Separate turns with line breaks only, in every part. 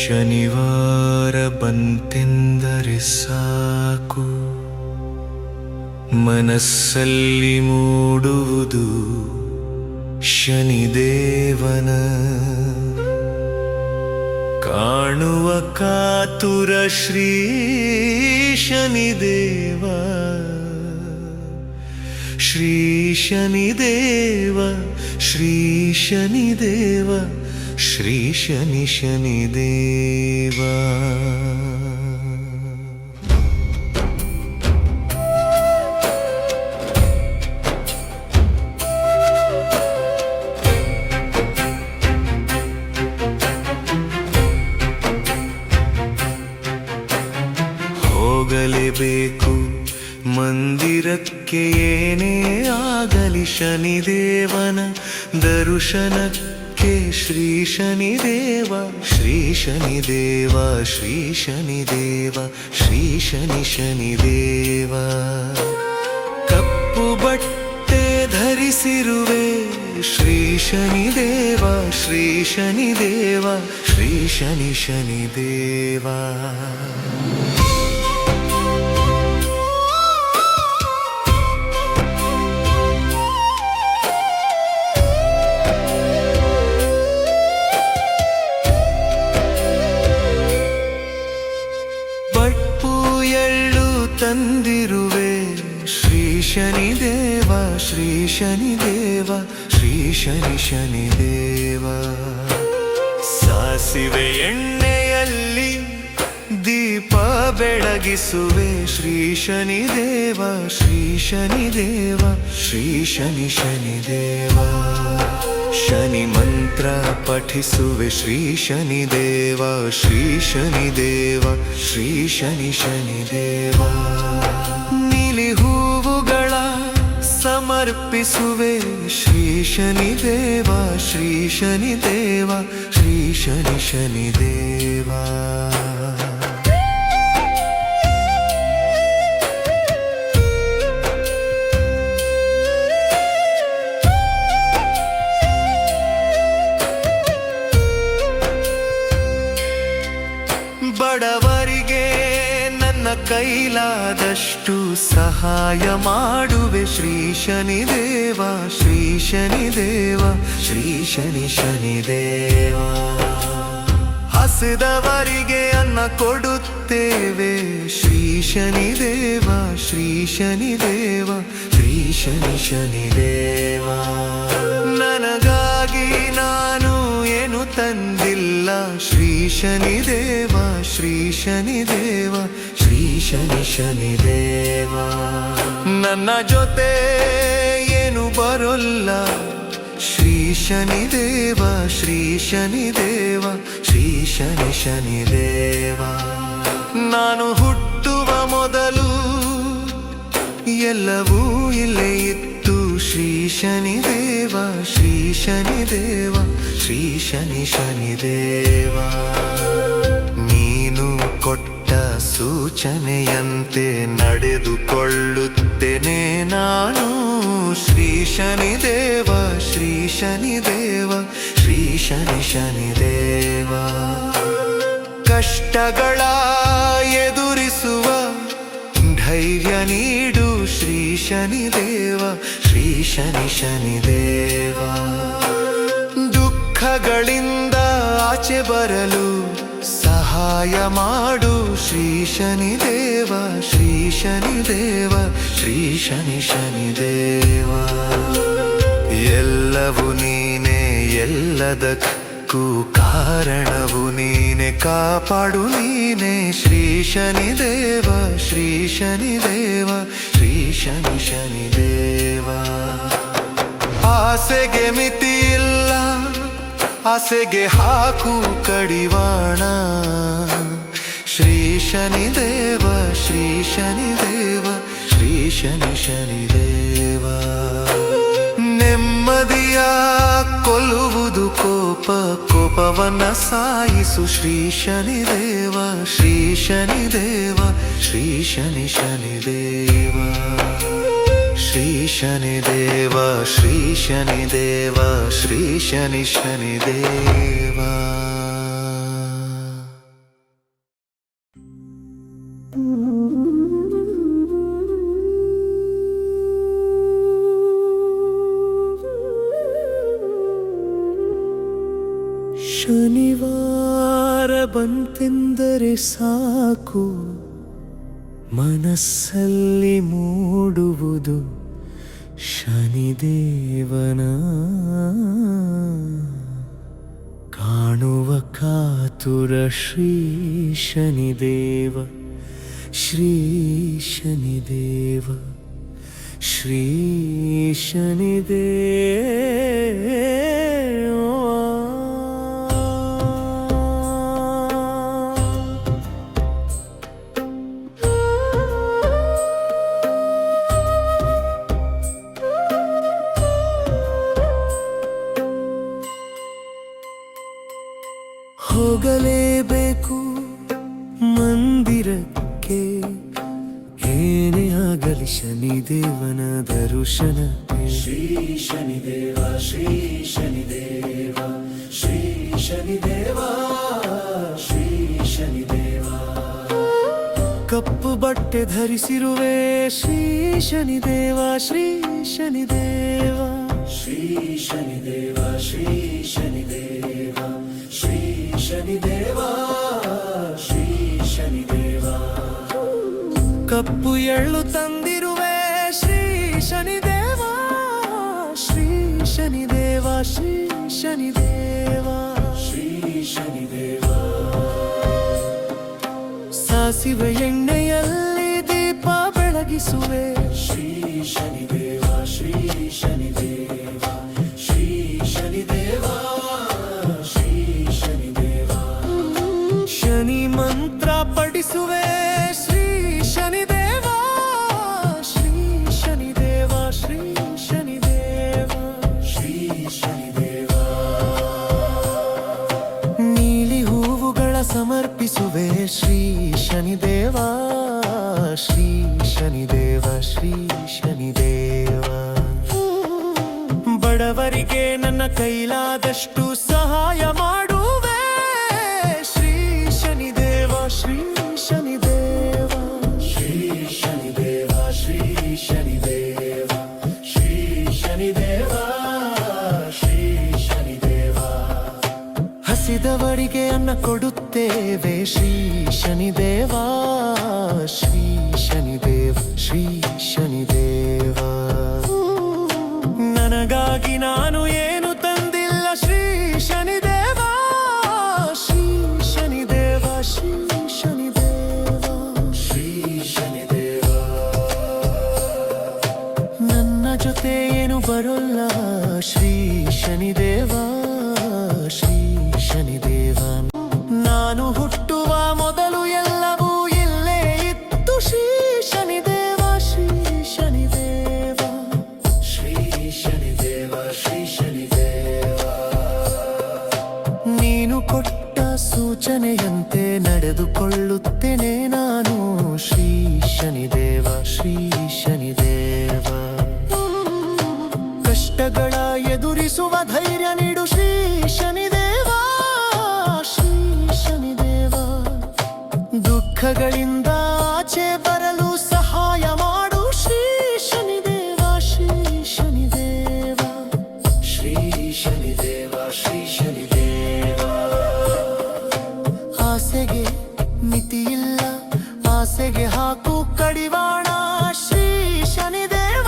ಶನಿವಾರ ಬಂತೆಂದರೆ ಸಾಕು, ಮನಸ್ಸಲ್ಲಿ ಮೂಡುವುದು ಶನಿದೇವನ ಕಾಣುವ ಕಾತುರ. ಶ್ರೀ ಶನಿದೇವ, ಶ್ರೀ ಶನಿದೇವ, ಶ್ರೀ ಶನಿದೇವ, ಶ್ರೀ ಶನಿ ಶನಿದೇವ. ಹೋಗಲೇಬೇಕು ಮಂದಿರಕ್ಕೆ, ಏನೇ ಆಗಲಿ ಶನಿದೇವನ ದರ್ಶನಕ್ಕೆ. ಶ್ರೀ ಶನಿದೇವ, ಶ್ರೀ ಶನಿದೇವ, ಶ್ರೀ ಶನಿದೇವ, ಶ್ರೀ ಶನಿ ಶನಿದೇವ. ಕಪ್ಪು ಬಟ್ಟೆ ಧರಿಸಿರುವೆ ಶ್ರೀ ಶನಿದೇವ, ಶ್ರೀ ಶನಿದೇವ, ಶ್ರೀ ಶನಿ ಶನಿದೇವ. ತಂದಿರುವೆ ಶ್ರೀ ಶನಿದೇವ, ಶ್ರೀ ಶನಿದೇವ, ಶ್ರೀ ಶನಿ ಶನಿದೇವ. ಸಾಸಿವೆ ಎಣ್ಣೆಯಲ್ಲಿ ದೀಪ ಬೆಳಗಿಸುವೆ ಶ್ರೀ ಶನಿದೇವ, ಶ್ರೀ ಶನಿದೇವ, ಶ್ರೀ ಶನಿ ಶನಿದೇವ. ಶನಿ ಮಂತ್ರ ಪಠಿಸುವೆ ಶ್ರೀ ಶನಿದೇವ, ಶ್ರೀ ಶನಿದೇವ, ಶ್ರೀ ಶನಿ ಶನಿದೇವ. ನೀಲಿ ಹೂವುಗಳ ಸಮರ್ಪಿಸುವೆ ಶ್ರೀ ಶನಿದೇವ, ಶ್ರೀ ಶನಿದೇವ, ಶ್ರೀ ಶನಿ ಶನಿದೇವ. ಬಡವರಿಗೆ ನನ್ನ ಕೈಲಾದಷ್ಟು ಸಹಾಯ ಮಾಡುವೆ ಶ್ರೀ ಶನಿದೇವ, ಶ್ರೀ ಶನಿದೇವ, ಶ್ರೀ ಶನಿ ಶನಿದೇವ. ಹಸಿದವರಿಗೆ ಅನ್ನ ಕೊಡುತ್ತೇವೆ ಶ್ರೀ ಶನಿದೇವ, ಶ್ರೀ ಶನಿದೇವ, ಶ್ರೀ ಶನಿ ಶನಿದೇವ. ನನಗಾಗಿ ನಾನು ಏನು ತಂದಿಲ್ಲ ಶ್ರೀ ಶನಿದೇವ, ಶ್ರೀ ಶನಿದೇವ, ಶ್ರೀ ಶನಿ ಶನಿದೇವ. ನನ್ನ ಜೊತೆ ಏನು ಬರೋಲ್ಲ ಶ್ರೀ ಶನಿದೇವ, ಶ್ರೀ ಶನಿದೇವ, ಶ್ರೀ ಶನಿ ಶನಿದೇವ. ನಾನು ಹುಟ್ಟುವ ಮೊದಲು ಎಲ್ಲವೂ ಇಲ್ಲೇ ಇತ್ತು ಶ್ರೀ ಶನಿದೇವ, ಶ್ರೀ ಶನಿದೇವ, ಶ್ರೀ ಶನಿ ಶನಿದೇವ. ನೀನು ಕೊಟ್ಟ ಸೂಚನೆಯಂತೆ ನಡೆದುಕೊಳ್ಳುತ್ತೇನೆ ನಾನು ಶ್ರೀ ಶನಿದೇವ, ಶ್ರೀ ಶನಿದೇವ, ಶ್ರೀ ಶನಿ ಶನಿದೇವ. ಕಷ್ಟಗಳ ಎದುರಿಸುವ ಧೈರ್ಯ ನೀಡು ಶ್ರೀ ಶನಿದೇವ, ಶ್ರೀ ಶನಿ ಶನಿದೇವ. ದುಃಖಗಳಿಂದ ಆಚೆ ಬರಲು ಸಹಾಯ ಮಾಡು ಶ್ರೀ ಶನಿದೇವ, ಶ್ರೀ ಶನಿದೇವ, ಶ್ರೀ ಶನಿ ಶನಿದೇವ. ಎಲ್ಲವೂ ನೀನೇ, ಎಲ್ಲದಕ್ಕೂ ಕಾರಣವು ನೀನೆ, ಕಾಪಾಡು ನೀನೆ ಶ್ರೀ ಶನಿದೇವ, ಶ್ರೀ ಶನಿದೇವ, ಶ್ರೀ ಶನಿ ಶನಿದೇವ. ಆಸೆಗೆ ಮಿತಿ ಇಲ್ಲ, ಆಸೆಗೆ ಹಾಕು ಕಡಿವಾಣ ಶ್ರೀ ಶನಿದೇವ, ಶ್ರೀ ಶನಿದೇವ, ಶ್ರೀ ಶನಿ ಶನಿದೇವ. ನೆಮ್ಮದಿಯ ಕೊಲ್ಲುವುದು ಕೋಪ, ಕೋಪವನ್ನ ಸಾಯಿಸು ಶ್ರೀ ಶನಿದೇವ, ಶ್ರೀ ಶನಿದೇವ, ಶ್ರೀ ಶನಿ ಶನಿದೇವ. ಶ್ರೀ ಶನಿದೇವ, ಶ್ರೀ ಶನಿದೇವ, ಶ್ರೀ ಶನಿ ಶನಿದೇವ. ಬಂತೆಂದರೆ ಸಾಕು ಮನಸ್ಸಲ್ಲಿ ಮೂಡುವುದು ಶನಿದೇವನ ಕಾಣುವ ಕಾತುರ ಶ್ರೀ ಶನಿದೇವ ಶ್ರೀ ಶನಿದೇವ ಶ್ರೀ ಹೋಗಲೇಬೇಕು ಮಂದಿರಕ್ಕೆ ಏನೇ ಆಗಲಿ ಶನಿದೇವನ ದರ್ಶನಕ್ಕೆ ಶ್ರೀ ಶನಿದೇವ ಶ್ರೀ ಶನಿದೇವ ಶ್ರೀ ಶನಿದೇವ ಶ್ರೀ ಶನಿದೇವ ಕಪ್ಪು ಬಟ್ಟೆ ಧರಿಸಿರುವೆ ಶ್ರೀ ಶನಿದೇವ ಶ್ರೀ ಶನಿದೇವ ಶ್ರೀ ಶನಿದೇವ ಶ್ರೀ ಶನಿದೇವ ಶ್ರೀ ಶನಿದೇವ ಶ್ರೀ ಶನಿದೇವ ಕಪ್ಪು ಎಳ್ಳು ತಂದಿರುವೆ ಶ್ರೀ ಶನಿದೇವ ಶ್ರೀ ಶನಿದೇವ ಶ್ರೀ ಶನಿದೇವ ಶ್ರೀ ಶನಿದೇವ ಸಾಸಿವೆ ಎಣ್ಣೆಯಲ್ಲಿ ದೀಪ ಬೆಳಗಿಸುವೆ ಶ್ರೀ ಶನಿದೇವ ಶ್ರೀ ಶನಿದೇವ ಶ್ರೀ ಶನಿದೇವ ಶ್ರೀ ಶನಿದೇವ ಶನಿ ಮಂತ್ರ ಪಠಿಸುವೆ ಶ್ರೀ ಶನಿದೇವ ಶ್ರೀ ಶನಿದೇವ ಶ್ರೀ ಶನಿದೇವ ಶ್ರೀ ಶನಿದೇವ ನೀಲಿ ಹೂವುಗಳ ಸಮರ್ಪಿಸುವೆ ಶ್ರೀ ಶನಿದೇವ ಶ್ರೀ ಶನಿದೇವ ಶ್ರೀ ಶನಿದೇವ ಬಡವರಿಗೆ ನನ್ನ ಕೈಲಾದಷ್ಟು ಸಹಾಯ ಮಾಡುವೆ ಶ್ರೀ ಶನಿದೇವ ಶ್ರೀ ಶನಿದೇವ ಶ್ರೀ ಶನಿದೇವ ಶ್ರೀ ಶನಿದೇವ ಶ್ರೀ ಶನಿದೇವ ಶ್ರೀ ಶನಿದೇವ ಹಸಿದವರಿಗೆ ಅನ್ನ ಕೊಡುತ್ತೇವೆ ಶ್ರೀ ಶನಿದೇವ ಶ್ರೀ ಶನಿದೇವ ಶ್ರೀ ಶನಿದೇವ ನನಗಾಗಿ ನಾನು ಏನು ತಂದಿಲ್ಲ ಶ್ರೀ ಶನಿದೇವ ಶ್ರೀ ಶನಿದೇವ ಶ್ರೀ ಶನಿದೇವ ಶ್ರೀ ಶನಿದೇವ ನನ್ನ ಜೊತೆ ಏನು ಬರೋಲ್ಲ ಶ್ರೀ ಶನಿದೇವ ಶ್ರೀ ಶನಿದೇವ ನಾನು ಹುಟ್ಟುವ ಮೊದಲು ಎಲ್ಲವೂ ಇಲ್ಲೇ ಇತ್ತು ಶ್ರೀ ಶನಿದೇವ ಶ್ರೀ ಶನಿದೇವ ಶ್ರೀ ಶನಿದೇವ ಶ್ರೀ ಶನಿದೇವ ನೀನು ಕೊಟ್ಟ ಸೂಚನೆಯಂತೆ ನಡೆದುಕೊಳ್ಳುತ್ತೇನೆ ನಾನು ಶ್ರೀ ಶನಿದೇವ ಶ್ರೀ ಶನಿದೇವ ಕಷ್ಟಗಳ ಎದುರಿಸುವ ಧೈರ್ಯ ನೀಡು ಶ್ರೀ ಶನಿದೇವ ಶ್ರೀ ಶನಿದೇವ ದುಃಖಗಳಿಂದ ಆಚೆ ಬರಲು ಸಹಾಯ ಮಾಡು ಶ್ರೀ ಶನಿದೇವ ಶ್ರೀ ಶನಿದೇವ ಶ್ರೀ ಶನಿದೇವ ಶ್ರೀ ಶನಿದೇವ ಆಸೆಗೆ ಮಿತಿಯಿಲ್ಲ ಆಸೆಗೆ ಹಾಕು ಕಡಿವಾಣ ಶ್ರೀ ಶನಿದೇವ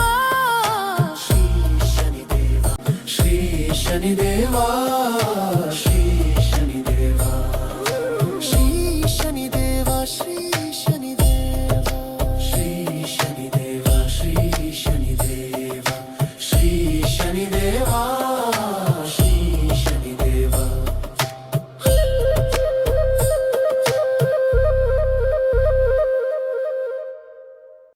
ಶ್ರೀ ಶನಿದೇವ ಶ್ರೀ ಶನಿದೇವ